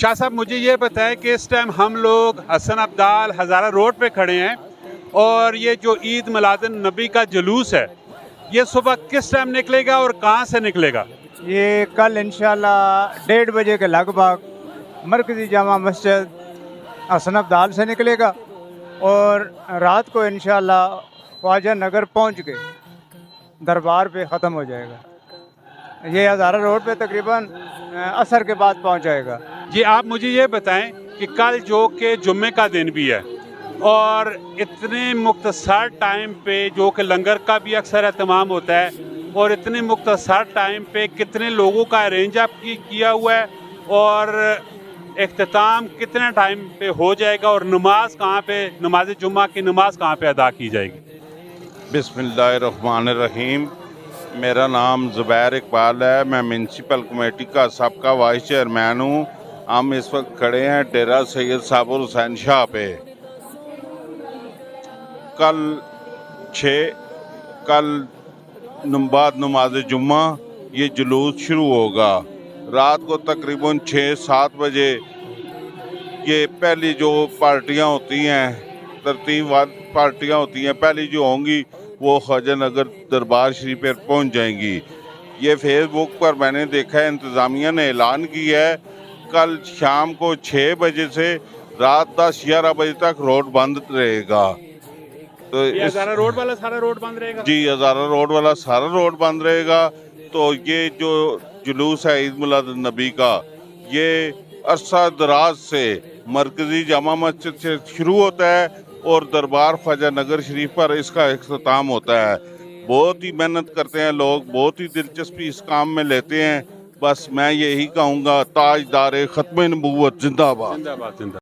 شاہ صاحب مجھے یہ بتائیں کہ اس ٹائم ہم لوگ حسن ابدال ہزارہ روڈ پہ کھڑے ہیں اور یہ جو عید میلاد النبی کا جلوس ہے یہ صبح کس ٹائم نکلے گا اور کہاں سے نکلے گا؟ یہ کل انشاءاللہ 1:30 بجے کے لگ بھگ مرکزی جامع مسجد حسن ابدال سے نکلے گا اور رات کو انشاءاللہ خواجہ نگر پہنچ کے دربار پہ ختم ہو جائے گا۔ یہ ہزارہ روڈ پہ تقریباً عصر کے بعد پہنچ جائے گا۔ جی آپ مجھے یہ بتائیں کہ کل جو کہ جمعے کا دن بھی ہے اور اتنے مختصر ٹائم پہ جو کہ لنگر کا بھی اکثر اہتمام ہوتا ہے اور اتنے مختصر ٹائم پہ کتنے لوگوں کا ارینج آپ کیا ہوا ہے اور اختتام کتنے ٹائم پہ ہو جائے گا اور نماز کہاں پہ، نماز جمعہ کی نماز کہاں پہ ادا کی جائے گی؟ بسم اللہ الرحمن الرحیم۔ میرا نام زبیر اقبال ہے، میں میونسپل کمیٹی کا سابقہ وائس چیئرمین ہوں۔ ہم اس وقت کھڑے ہیں ڈیرہ سید صابر حسین شاہ پہ۔ کل بعد نماز جمعہ یہ جلوس شروع ہوگا۔ رات کو تقریباً 6-7 بجے یہ پہلی جو پارٹیاں ہوتی ہیں، ترتیب پارٹیاں ہوتی ہیں، پہلی جو ہوں گی وہ خواجہ نگر دربار شریف پر پہنچ جائیں گی۔ یہ فیس بک پر میں نے دیکھا ہے، انتظامیہ نے اعلان کیا ہے کل شام کو 6 بجے سے رات 10-11 بجے تک روڈ بند رہے گا۔ تو یہ ہزارہ روڈ والا سارا روڈ بند رہے گا؟ جی، ہزارہ روڈ والا سارا روڈ بند رہے گا۔ تو یہ جو جلوس ہے عید میلاد النبی کا، یہ عرصہ دراز سے مرکزی جامع مسجد سے شروع ہوتا ہے اور دربار خواجہ نگر شریف پر اس کا اختتام ہوتا ہے۔ بہت ہی محنت کرتے ہیں لوگ، بہت ہی دلچسپی اس کام میں لیتے ہیں۔ بس میں یہی کہوں گا، تاجدار ختم نبوت زندہ باد۔ زندہ باد، زندہ